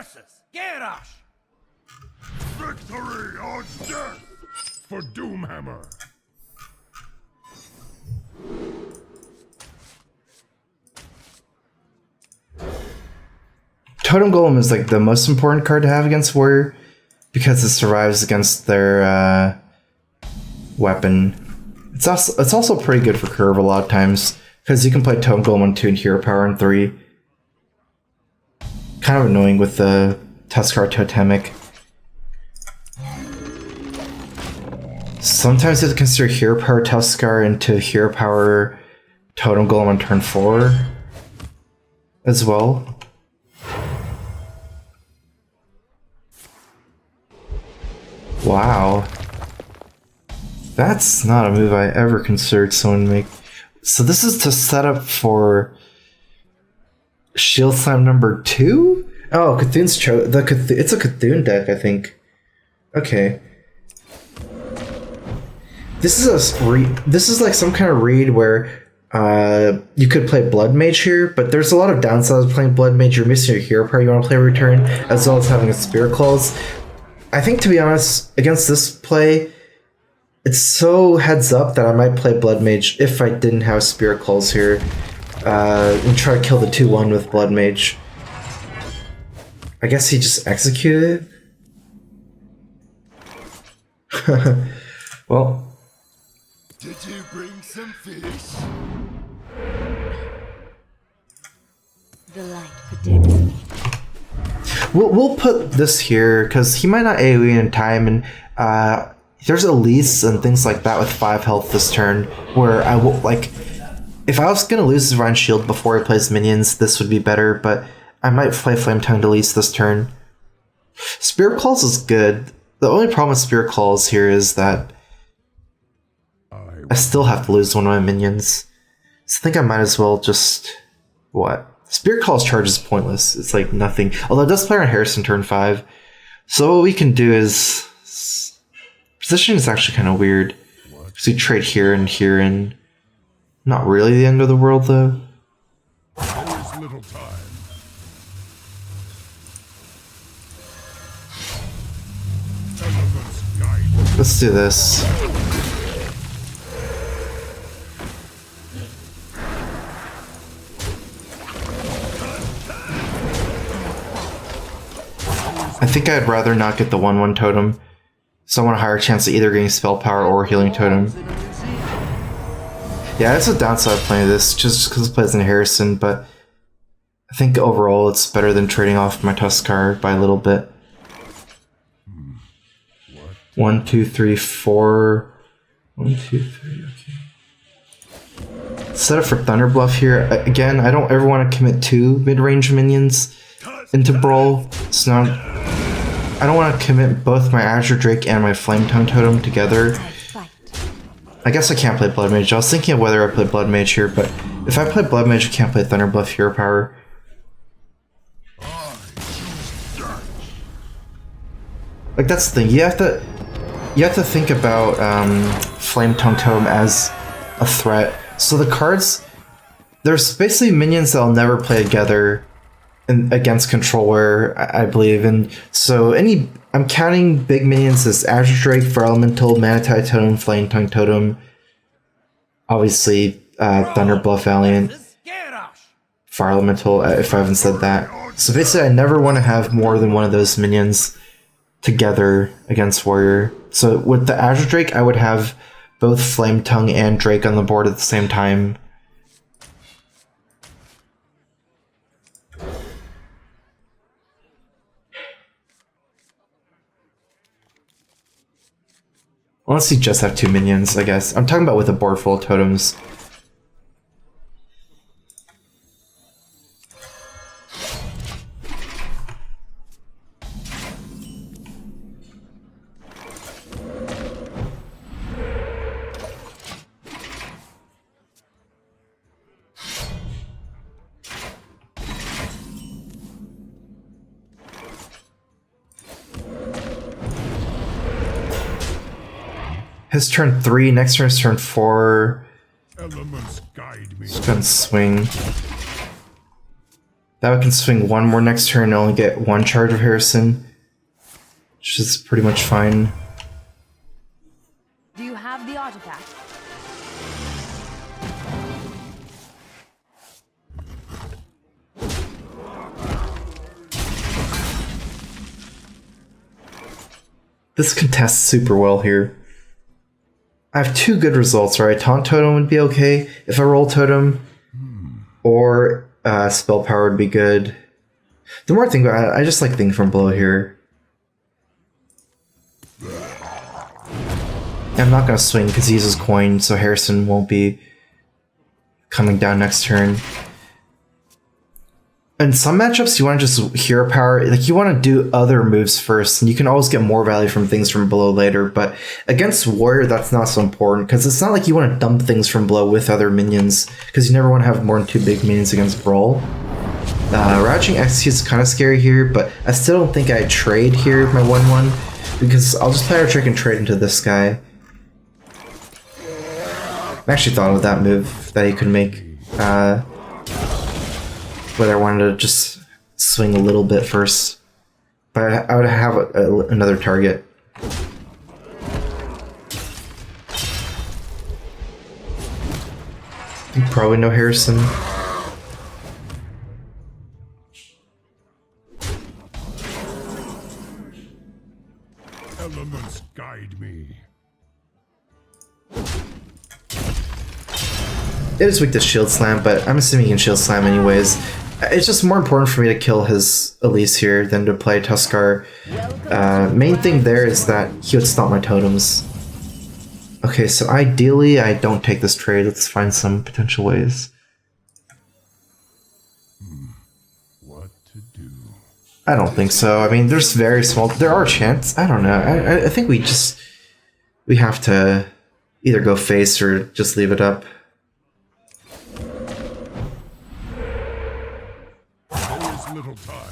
versus Garrosh. Victory or death for Doomhammer. Totem Golem is like the most important card to have against Warrior because it survives against their weapon. It's also pretty good for curve a lot of times because you can play Totem Golem on 2 and Hero Power on 3. Kind of annoying with the Tuskar Totemic. Sometimes you have to consider Hero Power Tuskar into Hero Power Totem Golem on turn 4 as well. Wow. That's not a move I ever considered someone make. So this is to set up for Shield Slam number 2? Oh, Cthulhu's it's a Cthulhu deck, I think. Okay. This is like some kind of read where you could play Blood Mage here, but there's a lot of downsides of playing Blood Mage. You're missing your hero power you want to play return, as well as having a Spirit Claws. I think, to be honest, against this play, it's so heads up that I might play Blood Mage if I didn't have Spirit Claws here, and try to kill the 2-1 with Blood Mage. I guess he just executed it? Well... Did you bring some fish? The light protects me. We'll put this here because he might not AoE in time, and there's Elise and things like that with 5 health this turn. Where I will like, if I was gonna lose his Divine Shield before he plays minions, this would be better. But I might play Flame Tongued Elise this turn. Spirit Claws is good. The only problem with Spirit Claws here is that I still have to lose one of my minions. So I think I might as well just... What? Spirit Claws charge is pointless. It's like nothing. Although it does play on Harrison turn 5. So what we can do is... Positioning is actually kind of weird. So you trade here and... Not really the end of the world, though. There's little time. Elements guide. Let's do this. I think I'd rather not get the 1/1 totem, so I want a higher chance of either getting spell power or healing totem. Yeah, that's a downside of playing this, just because it plays in Harrison, but I think overall it's better than trading off my Tuskar by a little bit. 1, 2, 3, 4. 1, 2, 3, okay. Set up for Thunder Bluff here. Again, I don't ever want to commit 2 mid-range minions into Brawl, so now I don't want to commit both my Azure Drake and my Flame Tongue Totem together. I guess I can't play Blood Mage. I was thinking of whether I play Blood Mage here, but if I play Blood Mage, I can't play Thunder Bluff Hero Power. Like, that's the thing. You have to think about Flame Tongue Totem as a threat. So the cards, there's basically minions that I'll never play together against Controller, I believe, and so I'm counting big minions as Azure Drake, Fire Elemental, Manatide Totem, Flame Tongue Totem, obviously Thunder Bluff Valiant, Fire Elemental, if I haven't said that. So basically I never want to have more than one of those minions together against Warrior. So with the Azure Drake, I would have both Flame Tongue and Drake on the board at the same time. Unless you just have 2 minions, I guess. I'm talking about with a board full of totems. His turn 3, next turn is turn 4. Elements guide me. Just gonna swing. That we can swing one more next turn and only get one charge of Harrison, which is pretty much fine. Do you have the artifact? This contests super well here. I have two good results, right? Taunt Totem would be okay if I roll Totem, or Spell Power would be good. The more I think about it, I just like thinking from below here. I'm not going to swing because he uses coin, so Harrison won't be coming down next turn. In some matchups, you want to just hero power, like you want to do other moves first, and you can always get more value from things from below later, but against Warrior, that's not so important, because it's not like you want to dump things from below with other minions, because you never want to have more than 2 big minions against Brawl. Ravaging Execute is kind of scary here, but I still don't think I trade here with my 1-1, because I'll just play our trick and trade into this guy. I actually thought of that move that he could make. Whether I wanted to just swing a little bit first, but I would have another target. Probably no Harrison. Elements guide me. It is weak to Shield Slam, but I'm assuming he can Shield Slam anyways. It's just more important for me to kill his Elise here than to play Tuskar. Main thing there is that he would stop my totems. Okay, so ideally I don't take this trade. Let's find some potential ways. What to do? I don't think so. I mean, there's very small... There are chances. I don't know. I think we have to either go face or just leave it up. Little time.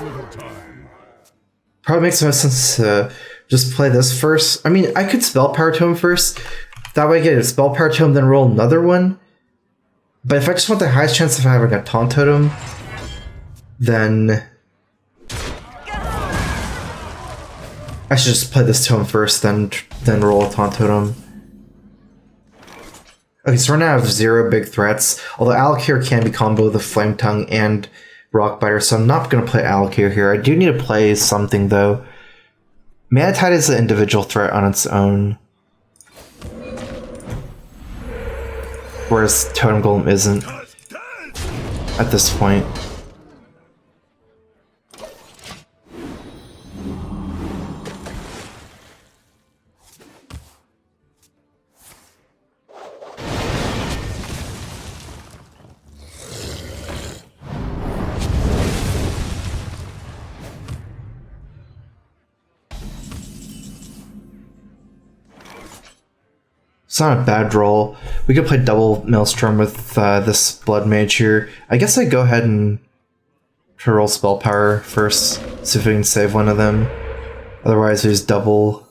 Little time. Probably makes most sense to just play this first. I mean, I could Spell Power to him first. That way I get a Spell Power to him, then roll another one. But if I just want the highest chance of having a Taunt Totem, then I should just play this to him first, then roll a Taunt Totem. Okay, so right now I have 0 big threats, although Alakir can be combo with the Flame Tongue and Rockbiter, so I'm not going to play Alakir here. I do need to play something, though. Mana Tide is an individual threat on its own, whereas Totem Golem isn't at this point. It's not a bad roll. We could play double Maelstrom with this Blood Mage here. I guess I go ahead and try to roll Spell Power first, see if we can save one of them. Otherwise, we just double.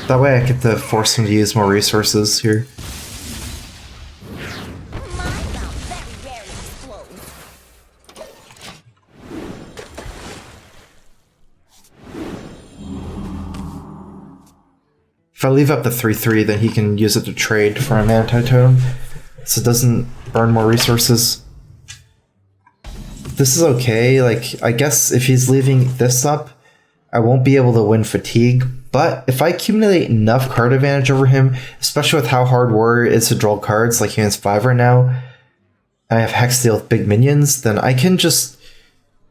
That way I get to force him to use more resources here. If I leave up the 3/3, then he can use it to trade for a Mana Tide Totem, so it doesn't burn more resources. This is okay, like, I guess if he's leaving this up, I won't be able to win Fatigue, but if I accumulate enough card advantage over him, especially with how hard Warrior is to draw cards, like he has 5 right now, and I have Hexsteel with big minions, then I can just,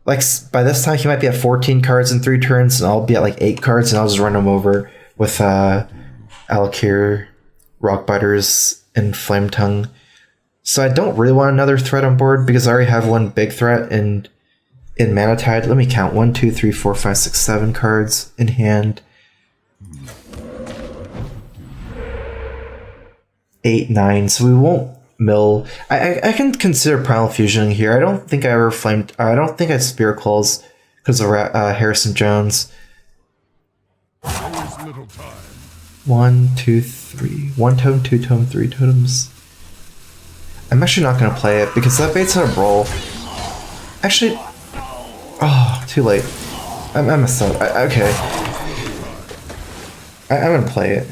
like, by this time he might be at 14 cards in 3 turns, and I'll be at like 8 cards, and I'll just run him over with Alakir, Rockbiters, and Flame Tongue. So I don't really want another threat on board because I already have one big threat in Mana Tide. Let me count. 1, 2, 3, 4, 5, 6, 7 cards in hand. 8, 9. So we won't mill. I can consider Primal Fusion here. I don't think I Spirit Claws because of Harrison Jones. Little time. 1, 2, 3. 1 totem, 2 totem, 3 totems. I'm actually not gonna play it because that baits on a brawl. Actually, oh, too late. I messed up. Okay. I'm gonna play it.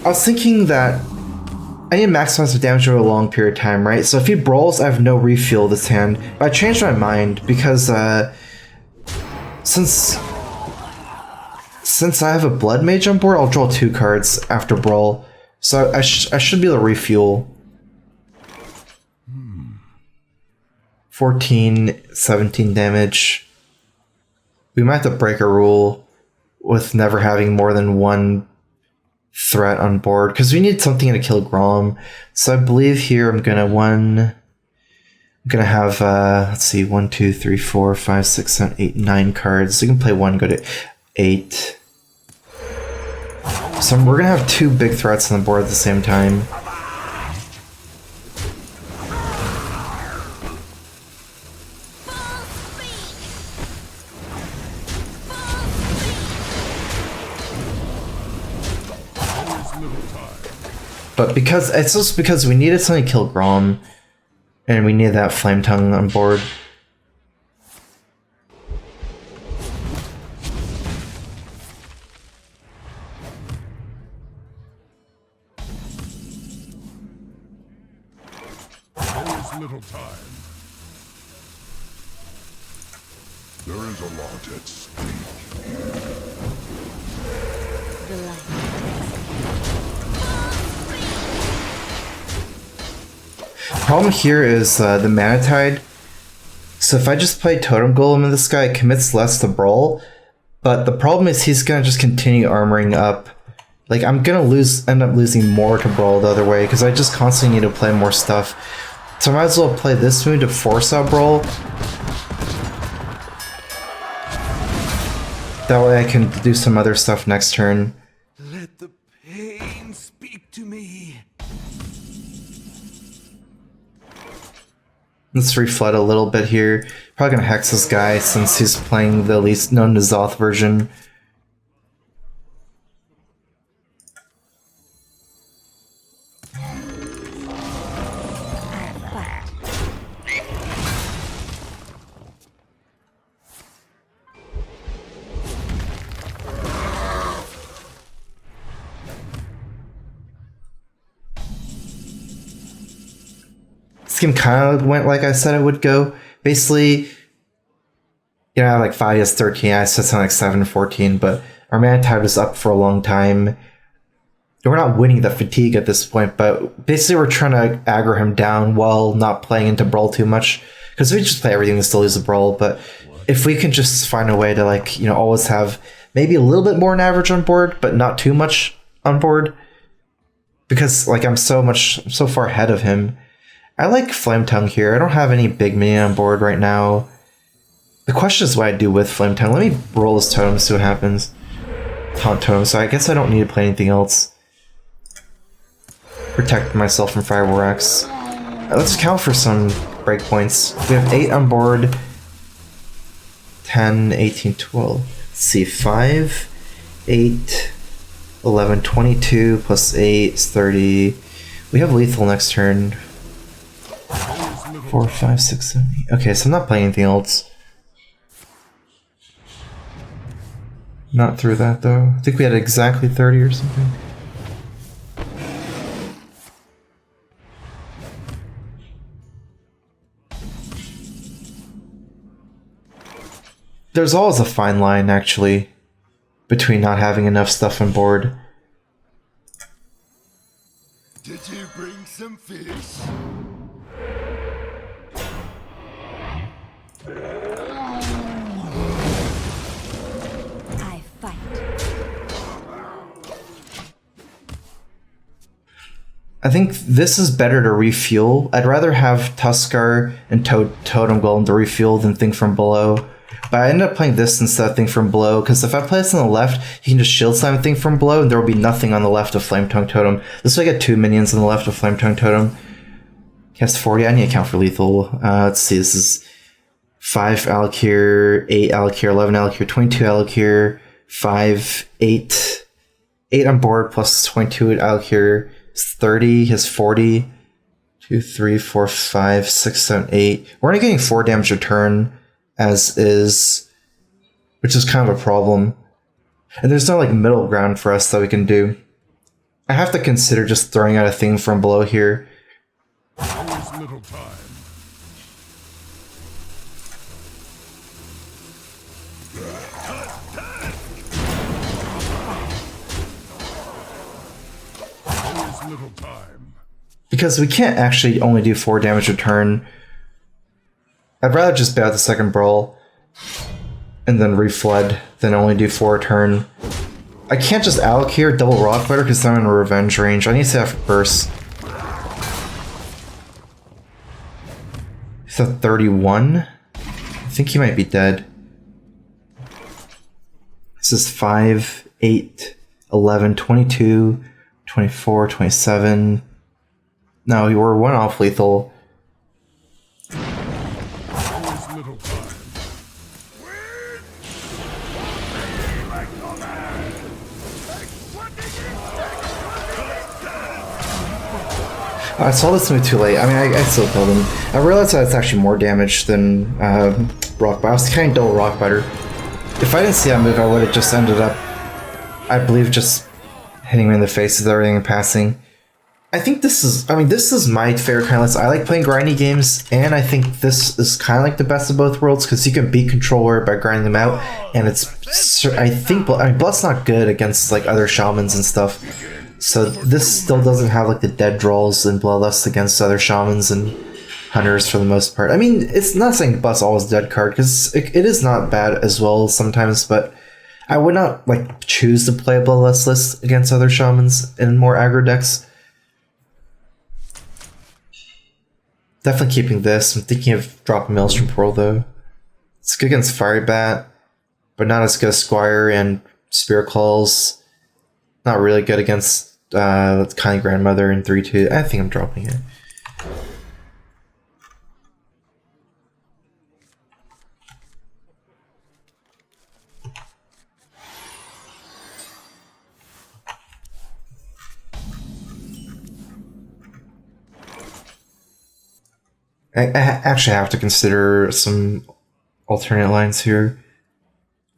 I was thinking that I need to maximize the damage over a long period of time, right? So if he brawls, I have no refuel this hand. But I changed my mind because since I have a Blood Mage on board, I'll draw 2 cards after brawl. So I should be able to refuel. 14, 17 damage. We might have to break a rule with never having more than 1 threat on board because we need something to kill Grom. So I believe here I'm gonna have let's see, 1, 2, 3, 4, 5, 6, 7, 8, 9 cards. So you can play 1, go to 8. So we're gonna have 2 big threats on the board at the same time. But because it's just because we needed something to kill Grom, and we need that Flame Tongue on board. There is little time. There is a lot at stake. The light. Problem here is the Mana Tide. So if I just play Totem Golem in this guy, it commits less to brawl. But the problem is he's gonna just continue armoring up. Like I'm gonna end up losing more to brawl the other way because I just constantly need to play more stuff. So I might as well play this move to force out brawl. That way I can do some other stuff next turn. Let the pain speak to me. Let's reflood a little bit here. Probably gonna hex this guy since he's playing the least known to Zoth version. This game kind of went like I said it would go. Basically, you know, I have like 5 is 13, I said something like 7, 14, but our Mana Tide was up for a long time. We're not winning the fatigue at this point, but basically we're trying to aggro him down while not playing into brawl too much. Because if we just play everything, we still lose the brawl, but if we can just find a way to, like, you know, always have maybe a little bit more than average on board, but not too much on board. Because, like, I'm so far ahead of him. I like Flame Tongue here. I don't have any big minion on board right now. The question is what I do with Flame Tongue. Let me roll this totem, see what happens. Taunt totem, so I guess I don't need to play anything else. Protect myself from Fire Warrax. Let's count for some breakpoints. We have 8 on board. 10, 18, 12. Let's see, 5, 8, 11, 22, plus 8 is 30. We have lethal next turn. 4, 5, 6, 7, 8. Okay, so I'm not playing anything else. Not through that though. I think we had exactly 30 or something. There's always a fine line, actually, between not having enough stuff on board. Did you bring some fish? I fight. I think this is better to refuel. I'd rather have Tuskar and Totem Golem to refuel than Thing from Below. But I ended up playing this instead of Thing from Below, because if I play this on the left, he can just shield slam Thing from Below, and there will be nothing on the left of Flame Tongue Totem. This way I get 2 minions on the left of Flame Tongue Totem. He has 40. I need to count for lethal. Let's see, this is 5 Alakir, 8 Alakir, 11 Alakir, 22 Alakir, 5, 8, 8 on board plus 22 out here. It's 30, his 40. 2, 3, 4, 5, 6, 7, 8. We're only getting 4 damage a turn as is, which is kind of a problem. And there's no like middle ground for us that we can do. I have to consider just throwing out a thing from below here. Always little time. Always little time. Because we can't actually only do 4 damage a turn. I'd rather just bat the second brawl and then reflood than only do 4 a turn. I can't just alloc here double rock butter because I'm in revenge range. I need to have burst. He's at 31. I think he might be dead. This is 5, 8, 11, 22, 24, 27. No, you were 1 off lethal. Always little time. I saw this move too late. I mean, I still killed him. I realized that it's actually more damage than rock, but I was kind of double rock butter. If I didn't see that move, I would have just ended up, I believe, just hitting him in the face with everything and passing. I think this is, I mean, this is my favorite kind of list. I like playing grindy games, and I think this is kind of like the best of both worlds because you can beat controller by grinding them out, and it's, I think, I mean, Blood's not good against like other shamans and stuff. So this still doesn't have like the dead draws and bloodlust against other shamans and hunters for the most part. I mean, it's not saying Blood's always dead card because it is not bad as well sometimes, but I would not like choose to play a bloodlust list against other shamans in more aggro decks. Definitely keeping this. I'm thinking of dropping Maelstrom Pearl though. It's good against Fiery Bat, but not as good as Squire and Spirit Claws. Not really good against Kind Grandmother and 3-2. I think I'm dropping it. I actually have to consider some alternate lines here.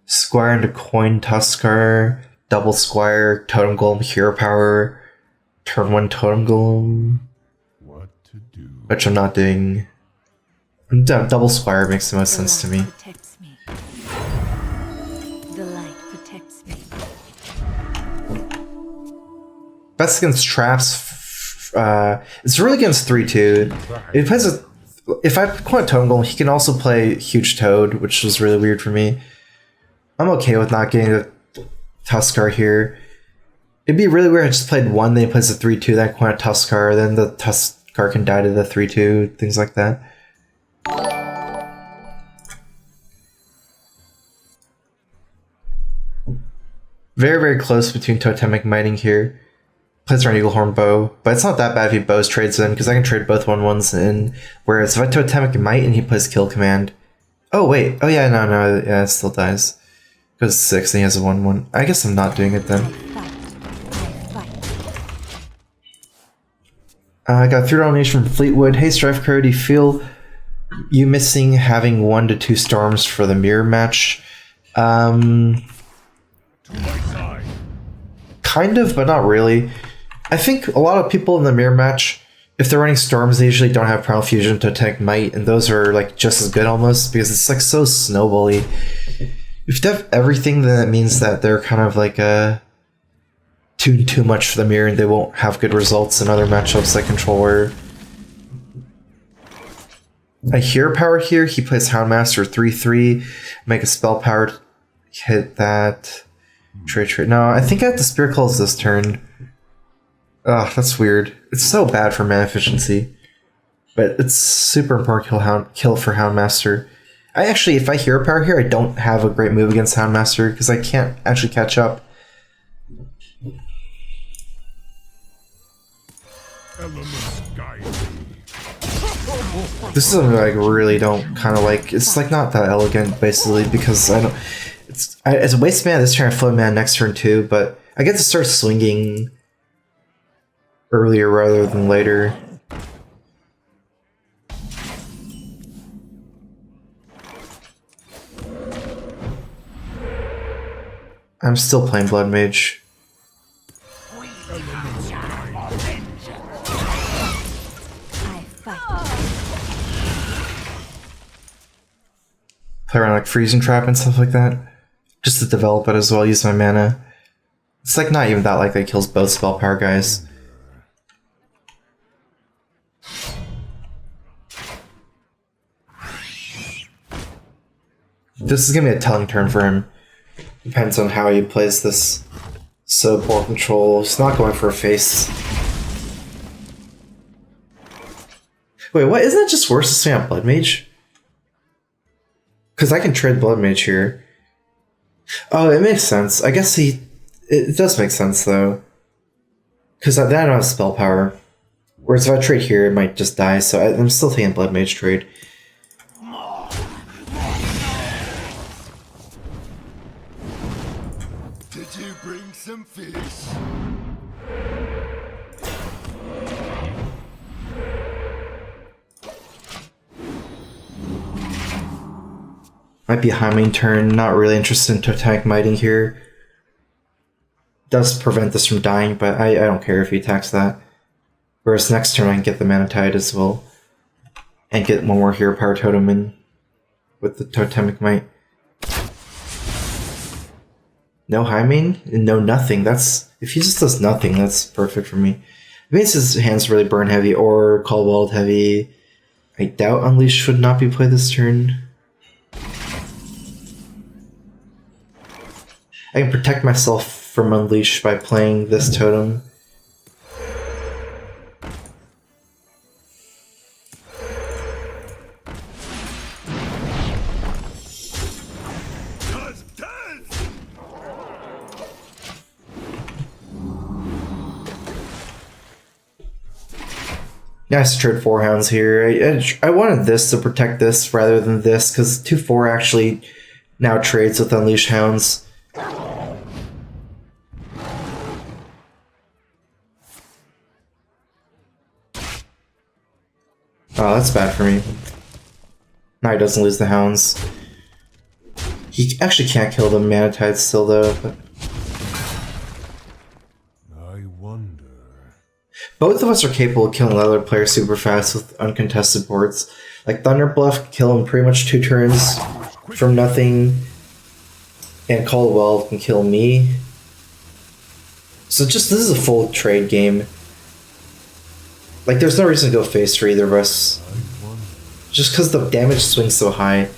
Squire into Coin Tuskar. Double Squire, Totem Golem, Hero Power, turn 1 Totem Golem, What to do? which I'm not doing. Double Squire makes the most sense to me. Protects me. The light protects me. Best against traps, it's really against 3-2. It plays a, if I play Totem Golem, he can also play Huge Toad, which was really weird for me. I'm okay with not getting the Tuskar here. It'd be really weird if I just played 1, then he plays a 3-2, then I point a Tuskar, then the Tuskar can die to the 3-2, things like that. Very, very close between Totemic Mighting here. Plays around Eaglehorn Bow, but it's not that bad if he bows trades in, because I can trade both 1/1s in, whereas if I Totemic Might and he plays Kill Command... Oh wait, oh yeah, no, yeah, it still dies. Goes 6 and he has a 1/1. I guess I'm not doing it then. I got 3 donation from Fleetwood. Hey StrifeCro, do you feel you missing having 1 to 2 storms for the mirror match? Kind of, but not really. I think a lot of people in the mirror match, if they're running storms, they usually don't have Primal Fusion to tank Might, and those are like just as good almost because it's like so snowbally. If they have everything, then that means that they're kind of like tuned too much for the mirror and they won't have good results in other matchups like Controller. I Hero Power here, he plays Houndmaster 3-3, make a spell power, hit that. Trade. No, I think I have to Spirit Calls this turn. Ugh, that's weird. It's so bad for mana efficiency. But it's super important kill for Houndmaster. I actually, if I Hero Power here, I don't have a great move against Houndmaster because I can't actually catch up. This is something I really don't kind of like. It's like not that elegant, basically, because I don't. It's a waste of mana this turn, I float mana next turn too, but I get to start swinging earlier rather than later. I'm still playing Blood Mage. Play around like Freezing Trap and stuff like that. Just to develop it as well, use my mana. It's like not even that likely it kills both spell power guys. This is gonna be a telling turn for him. Depends on how he plays this. So ball control. He's not going for a face. Wait, what? Isn't it just worse to stay on Blood Mage? Because I can trade Blood Mage here. Oh, it makes sense. I guess it does make sense though. Because then I don't have spell power. Whereas if I trade here, it might just die. So I'm still taking Blood Mage trade. Did you bring some fish? Might be a high main turn. Not really interested in Totemic Mighting here. Does prevent this from dying, but I don't care if he attacks that. Whereas next turn I can get the Mana Tide as well. And get one more Hero Power Totem in with the Totemic Might. No high main? No nothing. That's if he just does nothing, that's perfect for me. It means his hand's really burn heavy or Caldwell heavy. I doubt Unleash would not be played this turn. I can protect myself from Unleash by playing this totem. Nice to trade 4 hounds here. I wanted this to protect this rather than this, because 2-4 actually now trades with Unleash Hounds. Oh, that's bad for me. Now he doesn't lose the hounds. He actually can't kill the Mana Tide still though. But... I wonder. both of us are capable of killing the other player super fast with uncontested boards. Like Thunder Bluff can kill him pretty much 2 turns from nothing. And Caldwell can kill me. So just this is a full trade game. Like there's no reason to go face for either of us. Just because the damage swings so high.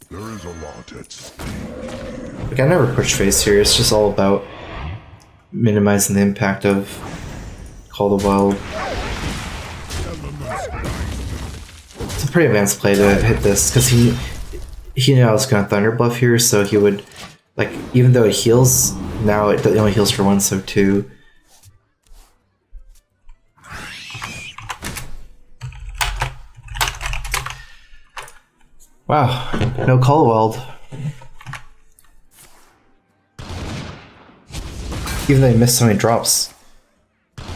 There is a lot at stake. Like I never push face here, it's just all about minimizing the impact of Call the Wild. It's a pretty advanced play to hit this, because he knew I was going to Thunder Bluff here, so he would, like, even though it heals, now it only heals for 1, so 2. Wow, no Caldwell. Even though he missed so many drops.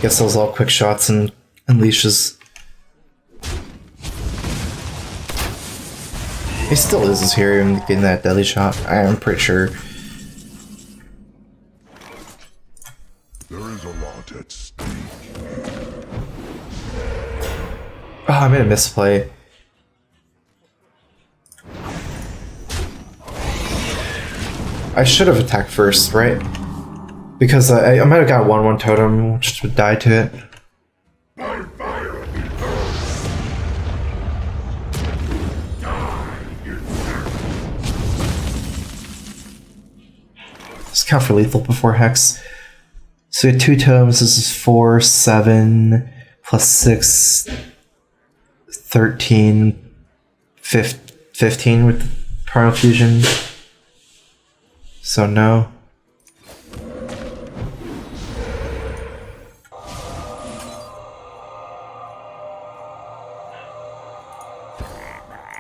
Guess those all quick shots and unleashes. He still loses here in getting that deadly shot, I'm pretty sure. There is a lot at stake. Oh, I made a misplay. I should have attacked first, right? Because I might have got 1/1 totem, which would die to it. Let's count for lethal before Hex. So we had 2 totems, this is 4, 7, plus 6, 13, 15 with Primal Fusion. So no.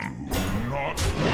Not